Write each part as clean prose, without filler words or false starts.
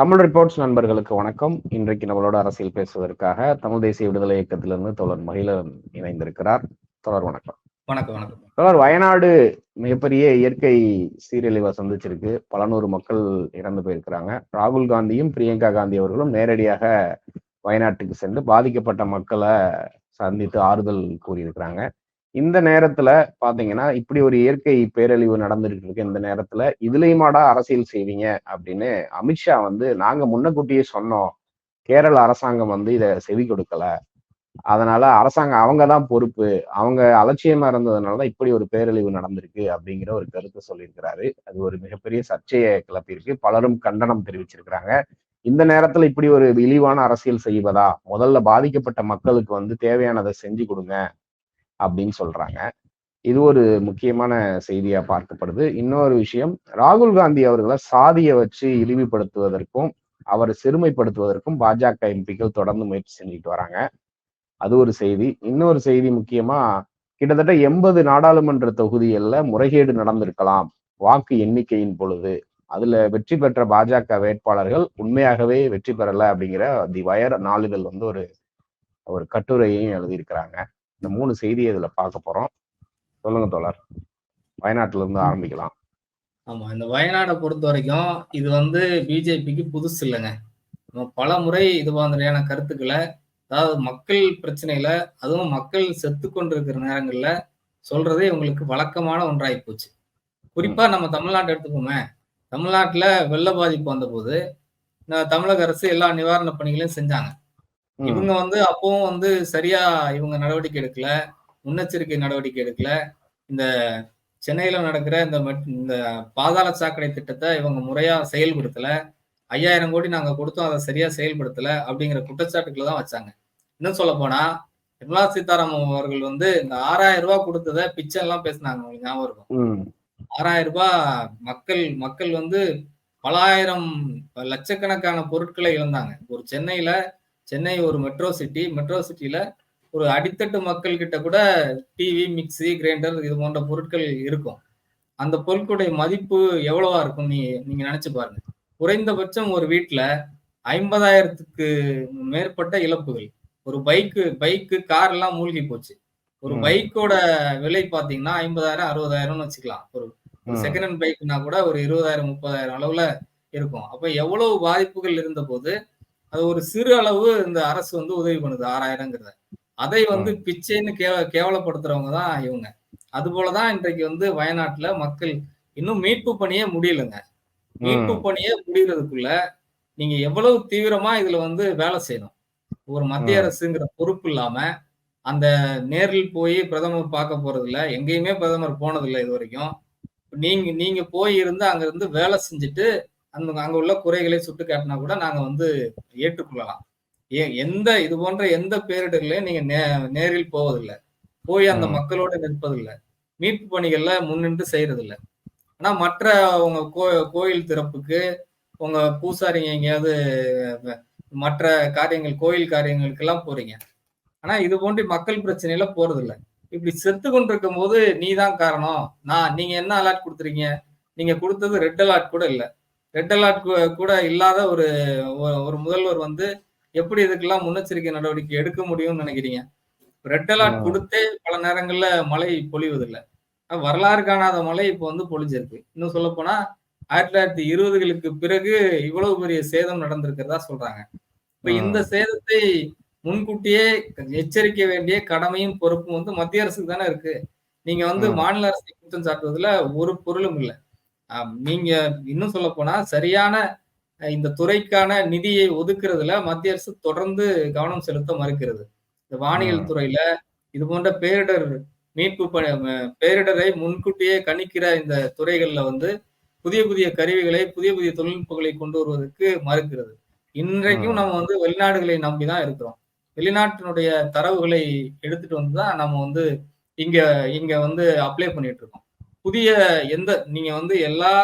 Tamil reports நண்பர்களுக்கு வணக்கம். இன்றைக்கு நம்மளோட அரசியல் பேசுவதற்காக தமிழ் தேசிய விடுதலை இயக்கத்திலிருந்து தோழர் மகிழன் இணைந்திருக்கிறார். தோழர் வணக்கம். வணக்கம். வணக்கம். தோழர், வயநாடு மிகப்பெரிய இயற்கை சீரழிவை சந்திச்சிருக்கு. பல நூறு மக்கள் இறந்து போயிருக்கிறாங்க. ராகுல் காந்தியும் பிரியங்கா காந்தி அவர்களும் நேரடியாக வயநாட்டுக்கு சென்று பாதிக்கப்பட்ட மக்களை சந்தித்து ஆறுதல் கூறியிருக்கிறாங்க. இந்த நேரத்துல பாத்தீங்கன்னா இப்படி ஒரு இயற்கை பேரழிவு நடந்துட்டு இருக்கு. இந்த நேரத்துல இதுலயுமாடா அரசியல் செய்வீங்க அப்படின்னு அமித்ஷா நாங்க முன்னக்கூட்டியே சொன்னோம், கேரள அரசாங்கம் இதை செவி கொடுக்கல, அதனால அரசாங்கம் அவங்கதான் பொறுப்பு, அவங்க அலட்சியமா இருந்ததுனாலதான் இப்படி ஒரு பேரழிவு நடந்திருக்கு அப்படிங்கிற ஒரு கருத்தை சொல்லியிருக்கிறாரு. அது ஒரு மிகப்பெரிய சர்ச்சையை கிளப்பியிருக்கு. பலரும் கண்டனம் தெரிவிச்சிருக்கிறாங்க. இந்த நேரத்துல இப்படி ஒரு இழிவான அரசியல் செய்வதா, முதல்ல பாதிக்கப்பட்ட மக்களுக்கு தேவையானதை செஞ்சு கொடுங்க அப்படின்னு சொல்றாங்க. இது ஒரு முக்கியமான செய்தியா பார்க்கப்படுது. இன்னொரு விஷயம், ராகுல் காந்தி அவர்களை சாதியை வச்சு இழிவுபடுத்துவதற்கும் அவரை சிறுமைப்படுத்துவதற்கும் பாஜக எம்பிக்கள் தொடர்ந்து முயற்சி செஞ்சுட்டு வராங்க. அது ஒரு செய்தி. இன்னொரு செய்தி, முக்கியமா கிட்டத்தட்ட 80 நாடாளுமன்ற தொகுதிகள்ல முறைகேடு நடந்திருக்கலாம் வாக்கு எண்ணிக்கையின் பொழுது. அதுல வெற்றி பெற்ற பாஜக வேட்பாளர்கள் உண்மையாகவே வெற்றி பெறல அப்படிங்கிற தி வயர் நாளிதழ் ஒரு கட்டுரையையும் எழுதியிருக்கிறாங்க. இந்த 3 செய்தியை இதுல பார்க்க போறோம். சொல்லுங்க தோழர், வயநாட்டுல இருந்து ஆரம்பிக்கலாம். ஆமா, இந்த வயநாடை பொறுத்த வரைக்கும் இது பிஜேபிக்கு புதுசு இல்லைங்க. பல முறை இது மாதிரியான கருத்துக்களை, அதாவது மக்கள் பிரச்சனையில, அதுவும் மக்கள் செத்து கொண்டிருக்கிற நேரங்கள்ல சொல்றதே இவங்களுக்கு வழக்கமான ஒன்றாகி போச்சு. குறிப்பா நம்ம தமிழ்நாட்டை எடுத்துக்கோமே. தமிழ்நாட்டுல வெள்ள பாதிப்பு வந்த போது தமிழக அரசு எல்லா நிவாரண பணிகளையும் செஞ்சாங்க. இவங்க அப்பவும் சரியா இவங்க நடவடிக்கை எடுக்கல, முன்னெச்சரிக்கை நடவடிக்கை எடுக்கல. இந்த சென்னையில நடக்கிற இந்த பாதாள சாக்கடை திட்டத்தை இவங்க முறையா செயல்படுத்தல. 5000 கோடி நாங்க கொடுத்தோம், அதை சரியா செயல்படுத்தல அப்படிங்கிற குற்றச்சாட்டுக்களை தான் வச்சாங்க. இன்னும் சொல்ல போனா, நிர்மலா சீதாராமன் அவர்கள் இந்த 6000 ரூபாய் கொடுத்ததை பிச்சை எல்லாம் பேசினாங்க. உங்களுக்கு ஞாபகம் இருக்கும். 6000 ரூபாய் மக்கள் பல ஆயிரம் லட்சக்கணக்கான பொருட்களை இழந்தாங்க. ஒரு சென்னை ஒரு மெட்ரோ சிட்டியில ஒரு அடித்தட்டு மக்கள் கிட்ட கூட டிவி, மிக்சி, கிரைண்டர் இது போன்ற பொருட்கள் இருக்கும். அந்த பொருட்களுடைய மதிப்பு எவ்வளவா இருக்கும் நீங்க நினைச்சு பாருங்க. குறைந்தபட்சம் ஒரு வீட்டுல 50,000க்கு மேற்பட்ட இழப்புகள். ஒரு பைக்கு கார் எல்லாம் மூழ்கி போச்சு. ஒரு பைக்கோட விலை பாத்தீங்கன்னா 50,000 60,000 வச்சுக்கலாம். ஒரு செகண்ட் ஹேண்ட் பைக்னா கூட ஒரு 20,000 30,000 அளவுல இருக்கும். அப்ப எவ்வளவு பாதிப்புகள் இருந்த போது அது ஒரு சிறு அளவு இந்த அரசு உதவி பண்ணுது 6000ங்கிறத. அதை பிச்சைன்னு கேவலப்படுத்துறவங்க தான் இவங்க. அது போலதான் இன்றைக்கு வயநாட்டுல மக்கள் இன்னும் மீட்பு பணியே முடியலங்க. மீட்பு பணியே முடிகிறதுக்குள்ள நீங்க எவ்வளவு தீவிரமா இதுல வேலை செய்யணும். ஒரு மத்திய அரசுங்கிற பொறுப்பு இல்லாம அந்த நேரில் போய் பிரதமர் பார்க்க போறது இல்ல, எங்கேயுமே பிரதமர் போனதில்லை இது வரைக்கும். நீங்க போய் அங்க இருந்து வேலை செஞ்சுட்டு அங்க உள்ள குறைகளை சுட்டு காட்டினா கூட நாங்க ஏற்றுக்கொள்ளலாம். எந்த இது போன்ற எந்த பேரிடர்களையும் நீங்க நேரில் போவதில்லை, போய் அந்த மக்களோட நிற்பதில்லை, மீட்பு பணிகள்ல முன்னின்று செய்யறதில்லை. ஆனா மற்ற உங்க கோயில் திறப்புக்கு உங்க பூசாரிங்க எங்கேயாவது மற்ற காரியங்கள், கோயில் காரியங்களுக்கு எல்லாம் போறீங்க. ஆனா இது போன்ற மக்கள் பிரச்சனையில போறதில்லை. இப்படி செத்து கொண்டிருக்கும் போது நீதான் காரணம், நீங்க என்ன அலர்ட் கொடுத்துறீங்க? நீங்க கொடுத்தது ரெட் அலர்ட் கூட இல்லை. ரெட் அலர்ட் கூட இல்லாத ஒரு முதல்வர் எப்படி இதுக்கெல்லாம் முன்னெச்சரிக்கை நடவடிக்கை எடுக்க முடியும்னு நினைக்கிறீங்க? ரெட் அலர்ட் கொடுத்தே பல நேரங்கள்ல மழை பொழிவதில்லை. வரலாறு காணாத மழை இப்போ பொழிஞ்சிருக்கு. இன்னும் சொல்ல போனா 1920களுக்கு பிறகு இவ்வளவு பெரிய சேதம் நடந்திருக்கிறதா சொல்றாங்க. இப்ப இந்த சேதத்தை முன்கூட்டியே எச்சரிக்க வேண்டிய கடமையும் பொறுப்பும் மத்திய அரசுக்கு தானே இருக்கு. நீங்க மாநில அரசை குற்றம் சாட்டுவதுல ஒரு பொருளும் இல்லை. நீங்க இன்னும் சொல்ல போனா சரியான இந்த துறைக்கான நிதியை ஒதுக்குறதுல மத்திய அரசு தொடர்ந்து கவனம் செலுத்த மறுக்கிறது. இந்த வானியல் துறையில இது போன்ற மீட்பு பேரிடரை முன்கூட்டியே கணிக்கிற இந்த துறைகள்ல புதிய புதிய கருவிகளை, புதிய புதிய தொழில்நுட்பங்களை கொண்டு வருவதற்கு மறுக்கிறது. இன்றைக்கும் நம்ம வெளிநாடுகளை நம்பிதான் இருக்கிறோம். வெளிநாட்டினுடைய தரவுகளை எடுத்துட்டு வந்துதான் நம்ம இங்க அப்ளை பண்ணிட்டு இருக்கோம். புதிய நீங்க எல்லா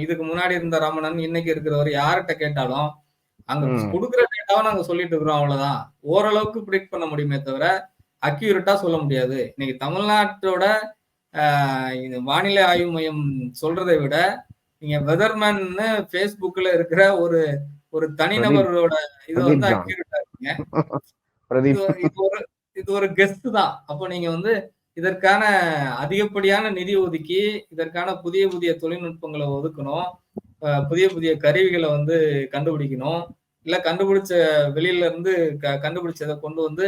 இதுக்கு முன்னாடி இருந்த ரமணன், இன்னைக்கு இருக்கிறவர் யார்கிட்ட கேட்டாலும் அங்க கொடுக்குற டேட்டாவை நாங்க சொல்லிட்டு இருக்கிறோம், அவ்வளவுதான். ஓரளவுக்கு ப்ரிடிக்ட் பண்ண முடியுமே தவிர அக்யூரேட்டா சொல்ல முடியாது. இன்னைக்கு தமிழ்நாட்டோட இது வானிலை ஆய்வு மையம் சொல்றதை விட நீங்க வெதர்மேன்னு Facebookல இருக்கிற ஒரு ஒரு பிரதீப் தனிநபரோட இது வந்து பிரதீப் ஜான் அக்யூரேட்டா இருக்குங்க. இது பிரதீப். இது ஒரு இது ஒரு கெஸ் தான். அப்போ நீங்க வந்து இதற்கான அதிகப்படியான நிதி ஒதுக்கி, இதற்கான புதிய புதிய தொழில்நுட்பங்கள ஒதுக்கணும். புதிய புதிய கருவிகள வந்து கண்டுபிடிக்கணும். இல்ல கண்டுபிடிச்ச வெளியில இருந்து கண்டுபிடிச்சத கொண்டு வந்து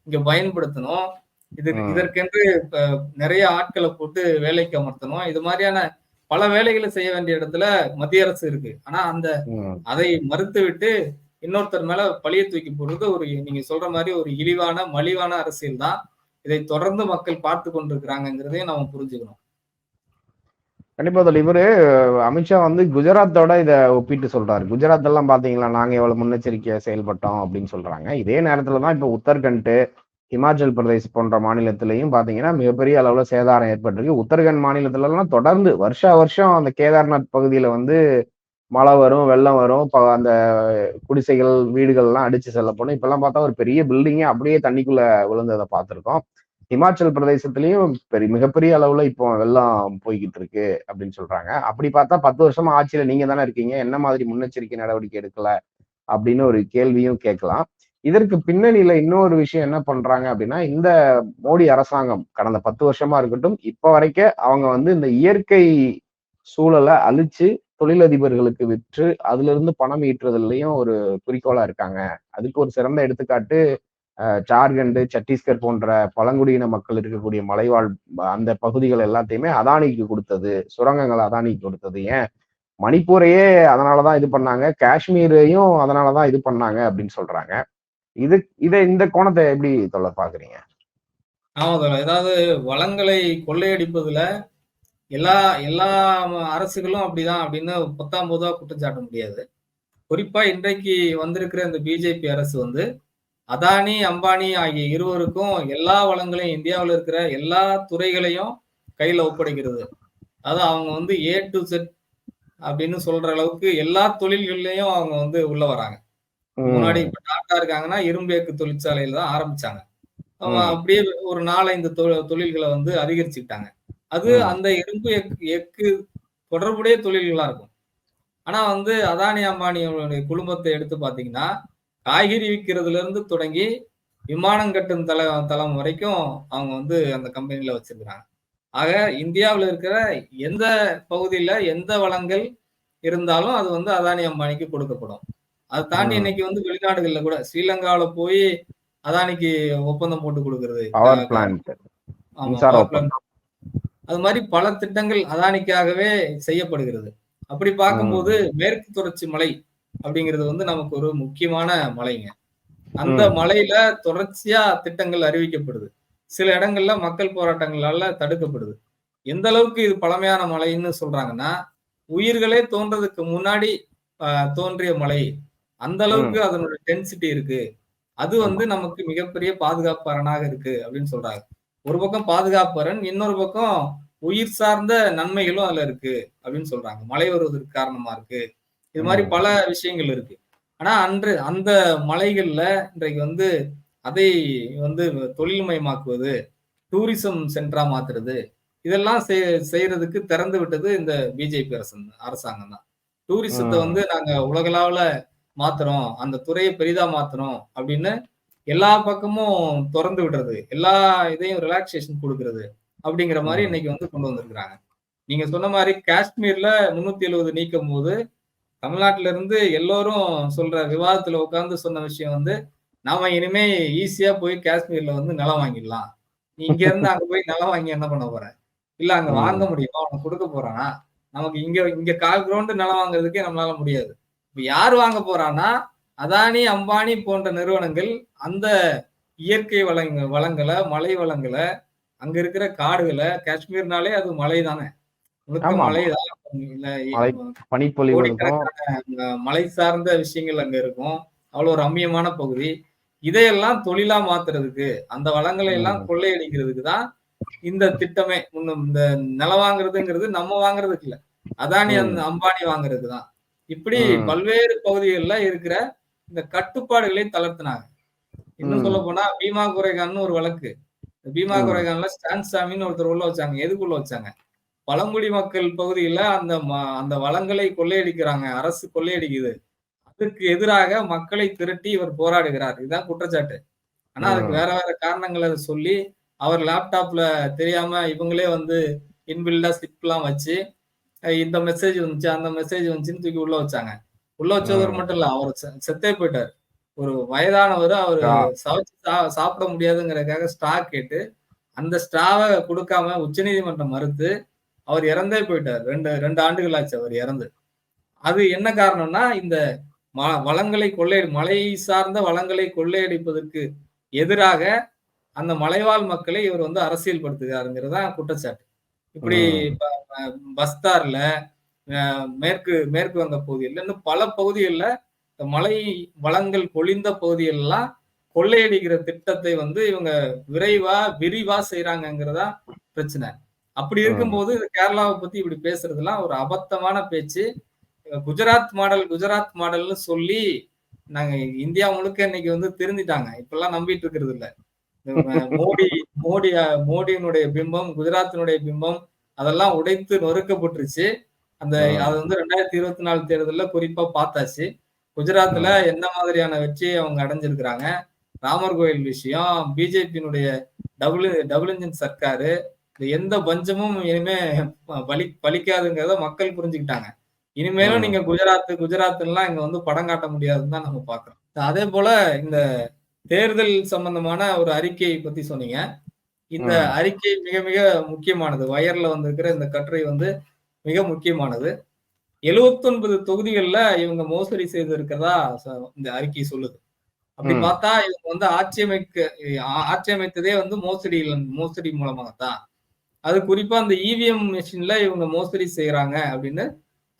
இங்க பயன்படுத்தணும். ம், இதற்கென்று இப்ப நெறைய ஆட்கள போட்டு வேலைக்கு அமர்த்தணும். இது மாரியான பல வேலைகள செய்ய வேண்டிய இடத்துல மத்திய அரசு இருக்கு. ஆனா ம். அதை மறுத்துவிட்டு இன்னொருத்தர் மேல பழிய தூக்கி போடுறது ஒரு நீங்க சொல்ற மாரி ஒரு இழிவான, மலிவான அரசியல் தான். இதை தொடர்ந்து மக்கள் பார்த்துக் கொண்டிருக்கிறாங்கங்கிறதையும் நாம புரிஞ்சுக்கணும். கண்டிப்பா தோழி. இவரு அமித்ஷா வந்து குஜராத்தோட இத ஒப்பிட்டு சொல்றாரு. குஜராத் எல்லாம் பாத்தீங்களா, நாங்க எவ்வளவு முன்னெச்சரிக்கையா செயல்பட்டோம் அப்படின்னு சொல்றாங்க. இதே நேரத்துல தான் இப்ப உத்தரகண்ட், ஹிமாச்சல் பிரதேஷ் போன்ற மாநிலத்திலயும் பாத்தீங்கன்னா, மிகப்பெரிய அளவுல சேதாரம் ஏற்பட்டிருக்கு. உத்தரகண்ட் மாநிலத்துல எல்லாம் தொடர்ந்து வருஷா வருஷம் அந்த கேதார்நாத் பகுதியில வந்து மழை வரும், வெள்ளம் வரும். அந்த குடிசைகள், வீடுகள்லாம் அடிச்சு செல்லப்படும். இப்பல்லாம் பார்த்தா ஒரு பெரிய பில்டிங்கே அப்படியே தண்ணிக்குள்ள விழுந்தத பார்த்திருக்கோம். ஹிமாச்சல் பிரதேசத்திலயும் மிகப்பெரிய அளவுல இப்போ வெள்ளம் போய்க்கிட்டு இருக்கு அப்படின்னு சொல்றாங்க. அப்படி பார்த்தா 10 வருஷமா ஆட்சியில நீங்க தானே இருக்கீங்க. என்ன மாதிரி முன்னெச்சரிக்கை நடவடிக்கை எடுக்கல அப்படின்னு ஒரு கேள்வியும் கேட்கலாம். இதற்கு பின்னணியில இன்னொரு விஷயம் என்ன பண்றாங்க அப்படின்னா, இந்த மோடி அரசாங்கம் கடந்த 10 வருஷமா இருக்கட்டும், இப்ப வரைக்கும் அவங்க வந்து இந்த இயற்கை சூழல அழிச்சு தொழிலதிபர்களுக்கு விற்று அதிலிருந்து பணம் ஈட்டுறதுலயும் ஒரு குறிக்கோளா இருக்காங்க. அதுக்கு ஒரு சிறந்த எடுத்துக்காட்டு ஜார்க்கண்ட், சத்தீஸ்கர் போன்ற பழங்குடியின மக்கள் இருக்கக்கூடிய மலைவாழ் அந்த பகுதிகள் எல்லாத்தையுமே அதானிக்கு குடுத்தது. சுரங்கங்கள அதானிக்கு குடுத்தது. ஏன் மணிப்பூரையே அதனால தான் இது பண்ணாங்க. காஷ்மீரையும் அதனால தான் இது பண்ணாங்க அப்படின்னு சொல்றாங்க. இது இந்த கோணத்த எப்படி தோழர் பார்க்குறீங்க? ஆமா தோழர். ஏதாவது வளங்களை கொள்ளையடிப்பதுல எல்லா எல்லா அரசுகளும் அப்படிதான் அப்படின்னு பொத்தாம் பொதுவா குற்றம் சாட்ட முடியாது. குறிப்பா இன்றைக்கு வந்திருக்கிற இந்த பிஜேபி அரசு வந்து அதானி, அம்பானி ஆகிய இருவருக்கும் எல்லா வளங்களையும் இந்தியாவுல இருக்கிற எல்லா துறைகளையும் கையில ஒப்படைக்கிறது. அதான் அவங்க வந்து ஏ டூ இசட் அப்படின்னு சொல்ற அளவுக்கு எல்லா தொழில்கள்லயும் அவங்க வந்து உள்ள வராங்க. முன்னாடி ம், இப்ப டாடா இருக்காங்கன்னா, இரும்பு எக்கு தொழிற்சாலையில தான் ஆரம்பிச்சாங்க. ம், அப்படியே ஒரு 4, 5 தொழில்கள வந்து அதிகரிச்சுக்கிட்டாங்க. அது ம். அந்த இரும்பு எக்கு தொடர்புடைய தொழில்களா இருக்கும். ஆனா வந்து அதானி, அம்பானியோட குழுமத்த எடுத்து பார்த்தீங்கன்னா, காய்கறி விக்கிறதுல இருந்து தொடங்கி, விமானம் கட்டும் தளம் வரைக்கும் அவங்க வந்து அந்த கம்பெனில வச்சிருக்கிறாங்க. ஆக இந்தியாவுல இருக்கிற எந்த பகுதியில எந்த வளங்கள் இருந்தாலும் அது வந்து அதானி, அம்பானிக்கு கொடுக்கப்படும். அத தாண்டி ம். இன்னைக்கு வந்து வெளிநாடுகள்ல கூட ஸ்ரீலங்காவுல போய் அதானிக்கு ஒப்பந்தம் போட்டு குடுக்குறது. க பவர் க பிளான்ட், ஆமா. மின்சார பவர் பிளான்ட். ஒப்பந்தம். அது மாரி பல திட்டங்கள் அதானிக்காகவே செய்யப்படுகிறது. அப்படி பார்க்கும்போது ம், மேற்கு தொடர்ச்சி மலை அப்படிங்கிறது வந்து நமக்கு ஒரு முக்கியமான மலைங்க. அந்த ம். மலையில தொடர்ச்சியா திட்டங்கள் அறிவிக்கப்படுது. சில இடங்கள்ல மக்கள் போராட்டங்களால தடுக்கப்படுது. எந்த அளவுக்கு இது பழமையான மலைன்னு சொல்றாங்கன்னா, உயிர்களே தோன்றதுக்கு முன்னாடி அ தோன்றிய மலை. அந்த அளவுக்கு ம். அதனுடைய டென்சிட்டி இருக்கு. அது ஆமா. வந்து நமக்கு மிகப்பெரிய பாதுகாப்பு அரணாக இருக்கு அப்படின்னு சொல்றாங்க. ஒரு பக்கம் பாதுகாப்பு அரண், இன்னொரு பக்கம் உயிர் சார்ந்த நன்மைகளும் அதுல இருக்கு அப்படின்னு சொல்றாங்க. மழை வருவதற்கு காரணமா இருக்கு. இது மாரி ம். பல விஷயங்கள் இருக்கு. ஆனா அந்த மலைகள்ல இன்றைக்கு வந்து அதை வந்து தொழில்மயமாக்குவது, டூரிசம் சென்டரா மாத்துறது, இதெல்லாம் செய்றதுக்கு திறந்து விட்டது இந்த பிஜேபி அரசாங்கம் தான். டூரிசத்த வந்து ம். நாங்க உலகளாவுல மாத்துறோம். அந்த துறைய பெரிதா மாத்துறோம் அப்படின்னு எல்லா பக்கமும் தொறந்து விடுறது. எல்லா இதையும் ரிலாக்சேஷன் குடுக்குறது. அப்படிங்கிற மாரி ம். இன்னைக்கு வந்து கொண்டு வந்திருக்கிறாங்க. நீங்க சொன்ன மாரி காஷ்மீர்ல 370 நீக்கும்போது, தமிழ்நாட்டுல இருந்து எல்லோரும் சொல்ற விவாதத்துல உட்கார்ந்து சொன்ன விஷயம் வந்து, நாம இனிமே ஈஸியா போய் காஷ்மீர்ல வந்து நிலம் வாங்கிடலாம். நீ இங்க இருந்து அங்க போய் நிலம் வாங்கி என்ன பண்ண போற? இல்ல அங்க வாங்க ம். முடியுமா? அவன் குடுக்க போறானா? நமக்கு இங்க இங்க 1/4 கிரவுண்ட் நிலம் வாங்குறதுக்கே நம்மளால முடியாது. இப்ப யார் வாங்க போறான்னா, அதானி, அம்பானி போன்ற நிறுவனங்கள் அந்த இயற்கை வளங்கள, மலை வளங்கள, அங்க இருக்கிற காடுகள காஷ்மீர்னாலே அது மலை தானே! முழுக்க மலை ஆமாமா. தான். இல்ல மழை பனிப்பொழிவு இருக்கும். கோடிக்கணக்கான மலை சார்ந்த விஷயங்கள் அங்க இருக்கும். அவ்வளோ ரம்மியமான பகுதி. இதையெல்லாம் தொழிலா மாத்துறதுக்கு, அந்த வளங்களை எல்லாம் ம். கொள்ளையடிக்கிறதுக்கு தான் இந்த திட்டமே. இந்த நிலம் வாங்குறதுங்கிறது நம்ம வாங்குறதுக்கு இல்ல. அதானி, ம். அம்பானி வாங்குறதுக்கு தான். இப்படி ம். பல்வேறு பகுதிகள்ல இருக்கிற இந்த கட்டுப்பாடுகளை தளர்த்துனாங்க. இன்னும் ம். சொல்லப்போனா பீமா குரேகான்னு ஒரு வழக்கு. பீமா ம். கொடைக்கானல்ல ஸ்டான் சாமின்னு ஒருத்தர் உள்ள வச்சாங்க. எதுக்கு உள்ள வச்சாங்க? பழங்குடி மக்கள் பகுதியில அந்த வளங்களை கொள்ளையடிக்கிறாங்க. அரசு கொள்ளையடிக்குது. அதுக்கு எதிராக மக்களை திரட்டி இவர் போராடுகிறார். இதுதான் குற்றச்சாட்டு. ஆனா அதுக்கு ம். வேற வேற காரணங்கள சொல்லி, அவர் லேப்டாப்ல தெரியாம இவங்களே வந்து இன்பில்டா ஸ்கிரிப்ட்லாம் வச்சு, இந்த மெசேஜ் வந்துச்சு, அந்த மெசேஜ் வந்துச்சுன்னு தூக்கி உள்ள வச்சாங்க. உள்ள வச்சதோடு ம். மட்டும் இல்ல, அவர் செத்தே போயிட்டாரு. ஒரு வயதானவரு, அவரு ஆ. சமைச்சு சாப்பிட முடியாதுங்கிறதுக்காக ஸ்ட்ரா கேட்டு, அந்த ஸ்ட்ராவ குடுக்காம உச்சநீதிமன்றம் மறுத்து, அவர் இறந்தே போயிட்டாரு. 2 ஆண்டுகள் ஆச்சு அவர் இறந்து. அது என்ன காரணம்னா, இந்த வளங்களை மலை சார்ந்த வளங்களை கொள்ளையடிப்பதற்கு எதிராக அந்த மலைவாழ் மக்களை இவர் வந்து அரசியல் படுத்துகிறாருங்கிறது தான் குற்றச்சாட்டு. இப்படி ம். ப ப பஸ்தார்ல, மேற்கு மேற்கு வங்க பகுதிகள்ல, இன்னும் பல பகுதிகள்ல மலை வளங்கள் பொழிந்த பகுதிகள்லாம் கொள்ளையடிக்கிற திட்டத்தை வந்து இவங்க விரிவா செய்றாங்கங்கிறது தான் பிரச்சனை. அப்படி ம். இருக்கும்போது கேரளாவ பத்தி இப்படி பேசுறதெல்லாம் ஒரு அபத்தமான பேச்சு. குஜராத் மாடல்னு சொல்லி நாங்க இந்தியா முழுக்க இன்னைக்கு வந்து திருந்திட்டாங்க. இப்பல்லாம் நம்பிட்டு இருக்கிறது இல்ல. மோடி மோடி மோடியினுடைய பிம்பம், குஜராத்தினுடைய பிம்பம் அதெல்லாம் உடைத்து நொறுக்கப்பட்டுருச்சு. அது ம். வந்து 2024 தேர்தல்ல குறிப்பா பார்த்தாச்சு. குஜராத்ல ம். என்ன மாதிரியான வெற்றியை அவங்க அடைஞ்சிருக்கிறாங்க. ராமர் கோயில் விஷயம், பிஜேபியினுடைய டபுள் இன்ஜின் சர்க்காரு, எந்த பஞ்சமும் இனிமே பலிக்காதுங்கிறத மக்கள் புரிஞ்சுக்கிட்டாங்க. இனிமேலும் நீங்க ம். குஜராத்ன்லாம் இங்க வந்து படம் காட்ட முடியாதுன்னு தான் நம்ம பார்க்கிறோம். அதே போல இந்த தேர்தல் சம்பந்தமான ஒரு அறிக்கையை பத்தி சொன்னீங்க. இந்த ம். அறிக்கை மிக மிக முக்கியமானது. வயர்ல வந்திருக்கிற இந்த கட்டுரை வந்து மிக முக்கியமானது. 79 தொகுதிகள்ல இவங்க மோசடி செய்திருக்கிறதா இந்த அறிக்கை சொல்லுது. அப்படி ம். பார்த்தா இவங்க வந்து ஆட்சி அமைத்ததே வந்து மோசடி மூலமாக தான். அது குறிப்பா அந்த இவிஎம் மெஷின்ல இவங்க மோசடி செய்றாங்க அப்படின்னு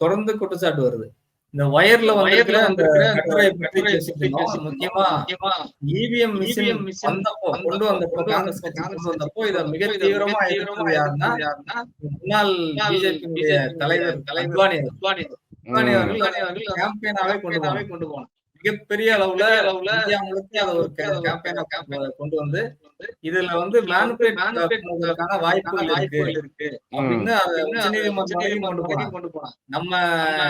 தொடர்ந்து குற்றச்சாட்டு வருது. இந்த வயர்ல வந்திருக்கிற அந்த கட்டுரைய பற்றி பேசிட்டு இருந்தோம். முக்கியமா இவிஎம் மிஷின் கொண்டு வந்தப்போ காங்கிரஸ் கட்சி கொண்டு வந்தப்போ இத மிக தீவிரமா எதிர்த்தது யாருன்னா, முன்னாள் பிஜேபியினுடைய தலைவர் அத்வானி அவர்கள். அத்வானி ம். அவர்கள் கேம்பெயினாவே கொண்டு போனாங்க. மிகப்பெரிய அளவுல இந்தியா முழுக்க அத ஒரு கேம்பெயினா கொண்டு வந்து, இதுல வந்து மேனிபுலேட் பண்ணுவதற்கான வாய்ப்புகள் இருக்கு. ம். அப்படின்னு அத உச்சநீதிமன்றம் வரைக்கும் கொண்டு போனாங்க. நம்ம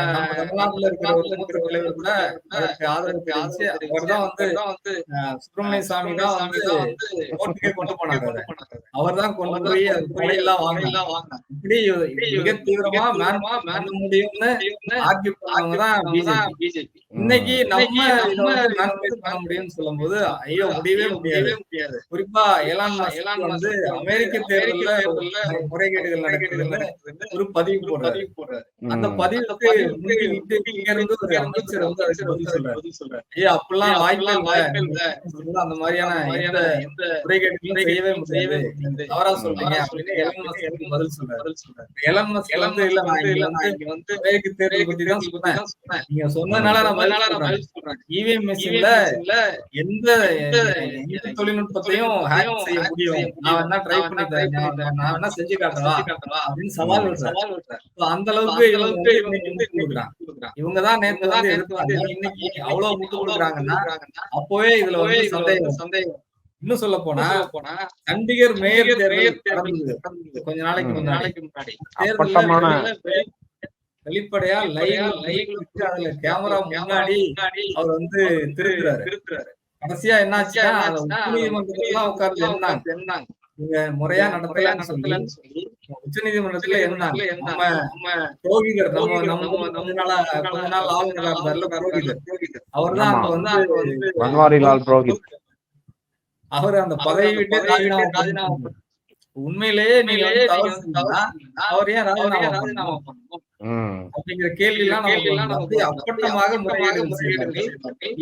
நம்ம தமிழ்நாட்டுல இருக்கிற ஒரு மூத்த தலைவர் கூட அதற்கு ஆதரவு தெரிவிச்சு, அவர்தான் வந்து சுப்பிரமணிய சாமி தான் வந்து கோர்ட்டுக்கே கொண்டு போனாரு அத. அவர்தான் கொண்டு போய் அது தடையெல்லாம் வாங்குனாங்க. இப்படி மிக தீவிரமா பண்ண முடியும்னு ஆர்கியூ பண்ணவங்க தான் பிஜேபி. இன்னைக்கு ம். நம்ம இத வந்து மேனிபுலேட் பண்ண முடியும்னு சொல்லும்போது, ஐயோ! முடியவே முடியாது. குறிப்பா எலான் மஸ்க் வந்து அமெரிக்க தேர்தல்ல முறைகேடுகள் நடக்குதுன்னு ஒரு பதிவு போடுறாரு. அந்த ம். பதிவுக்கு முந்திக்கிட்டு இங்க இருந்து ஒரு அமைச்சர் வந்து அதுக்கு பதில் சொல்றாரு. ஐயா! அப்படிலாம் வாய்ப்பே இல்ல. நீங்க சொல்றது அந்த மாதிரியான எந்த முறைகேடுகளும் செய்யவே முடியாது. நீங்க தவறா சொல்றீங்க அப்படின்னு எலான் மஸ்க் பதில் சொல்றாரு. எலான் மஸ்க் வந்து இல்ல நான் இங்க வந்து அமெரிக்க தேர்தல் பத்தி தான் சொன்னேன். நீங்க சொன்னதுனால ம். நான் பதில் சொல்றேன். இவிஎம் மிஷின்ல எந்த எந்த தொழில்நுட்பத்தையும் ஹேக் செய்ய முடியும். நான் வேணா ட்ரை பண்ணி தரேன். நான் வேணா செஞ்சு காட்டவா? அப்படின்னு சவால் ம். விடுறாரு. அந்த அளவுக்கு இவங்க வந்து இன்னைக்கு முட்டு குடுக்குறாங்க. இவங்க தான் நேத்து வந்து எதிர்த்தாங்க. இன்னைக்கு அவ்வளவு முட்டு குடுக்குறாங்கன்னா, அப்பவே இதுல வந்து சந்தேகம். இன்னும் சொல்ல போனா, சண்டிகர் மேயர் தேர்தல் நடந்தது. கொஞ்ச நாளைக்கு ம். முன்னாடி. அப்பட்டமான தேர்தல்ல வெளிப்படையா லைவ் இருக்கு. அதுல கேமரா முன்னாடி அவர் வந்து திருத்துறாரு. கடைசியா என்ன ஆச்சுன்னா, அத உச்சநீதிமன்றத்துலலாம் உட்கார்ந்து எண்ணாங்க. இவங்க முறையா நடத்தலன்னு சொல்லி உச்சநீதிமன்றத்துல எண்ணாங்க. நம்ம புரோகிதர் கொஞ்ச நாள் ஆளுநரா இருந்தார்ல புரோகிதர். அவர்தான் ஆமா. அங்க வந்து பன்வாரிலால் புரோஹித். அவரு அந்த பதவியை விட்டே ராஜினாமா பண்ணிட்டாரு. உண்மையிலேயே நீங்க வந்து தவறு செஞ்சீங்கன்னா, அவர் ஏன் ராஜினாமா பண்ணணும்? ம். அப்படிங்கிற கேள்விலாம் நமக்கு வந்து அப்படியே அப்பட்டமாக முறைகேடுகள் செய்தார்கள்.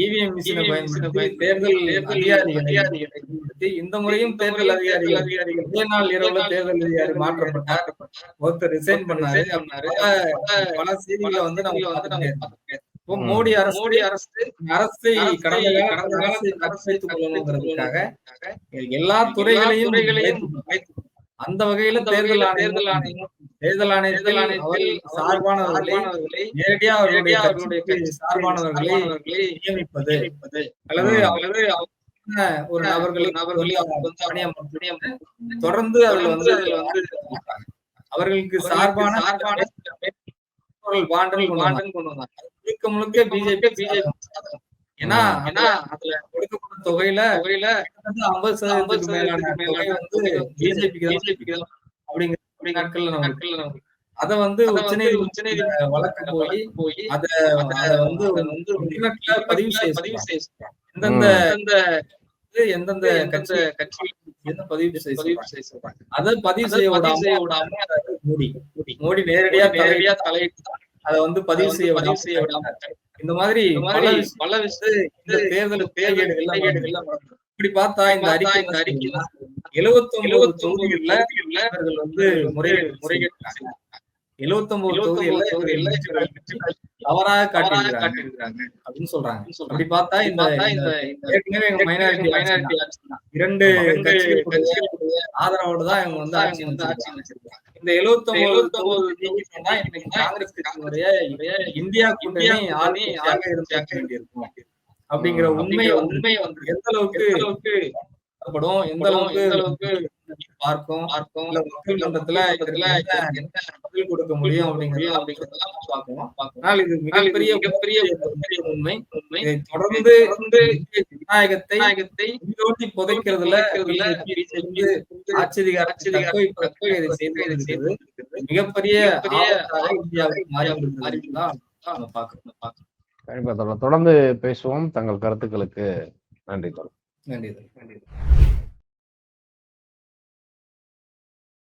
இவிஎம் மிஷினை பயன்படுத்தி தேர்தல் அதிகாரிகளை பயன்படுத்தி இந்த முறையும் தேர்தல் அதிகாரிகள் ஒரே நாள் இரவுல தேர்தல் அதிகாரி மாற்றப்பட்டார். ஒருத்தர் ரிசைன் பண்ணாரு. பல செய்திகளை வந்து நம்ம பார்த்துட்டே இருக்கோம். இப்போ மோடி அரசு அரசை கடந்த காலத்தை தற்வைத்துக் கொள்ளணுங்கிறதுக்காக எல்லா துறைகளையும் அந்த வகையில தேர்தல் ஆணையத்தில் அவர்கள் சார்பானவர்களை நேரடியா அவர்களுடைய கட்சிக்கு சார்பானவர்களை நியமிப்பது அல்லது ஒரு நபர்களை தொடர்ந்து அதுல வந்து அவர்களுக்கு சார்பான முழுக்க முழுக்க பிஜேபி. ஏன்னா அதுல கொடுக்கப்பட்ட தொகையில 50% மேலான தொகை வந்து பிஜேபிக்கு அப்படிங்கிற நாட்கள்ல நமக்கு அத வந்து உச்சநீதிமன்ற வழக்கு போய் அத வந்து இன்டர்நெட்ல பதிவு செய்ய எந்தெந்த கட்சி பதிவு செய்ய அதை பதிவு செய்ய விடாம மோடி நேரடியா தலையிட்டு அதை வந்து பதிவு செய்ய விடாம இந்த மாதிரி பல விஷயம் இந்த தேர்தல் இப்படி பார்த்தா இந்த அறிக்கை 79 தொகுதிகள்ல இவர்கள் வந்து முறைகேடு 79 தொகுதிகள்ல தவறாக காட்டியிருக்கிறாங்க அப்படின்னு சொல்றாங்க. அப்படி பார்த்தா இந்த ஏற்கனவே மைனாரிட்டி இரண்டு கட்சிகளுடைய ஆதரவோடு தான் இவங்க வந்து ஆட்சி வச்சிருக்காங்க. இந்த 79 தொகுதினா இன்னைக்கு காங்கிரஸ் கட்சியினுடைய இந்தியா கூட்டணி ஆட்சியாக இருக்க வேண்டியிருக்கும் அப்படிங்கிற உண்மை வந்து எந்த அளவுக்கு எந்த அளவுக்கு பார்க்கும் மக்கள் மன்றத்துல என்ன பதில் கொடுக்க முடியும் அப்படிங்கறதெல்லாம் பார்க்கணும். ஆனால் இது மிகப்பெரிய உண்மை. இதை தொடர்ந்து ஜனநாயகத்தை உயிரோட்டி புதைக்கிறதுல ஆட்சியதிகாரத்தை செய்து மிகப்பெரிய இந்தியாவுக்கு மாறி நம்ம பார்க்கணும். கண்டிப்பா தொடர்ந்து பேசுவோம். தங்கள் கருத்துக்களுக்கு நன்றி. நன்றி.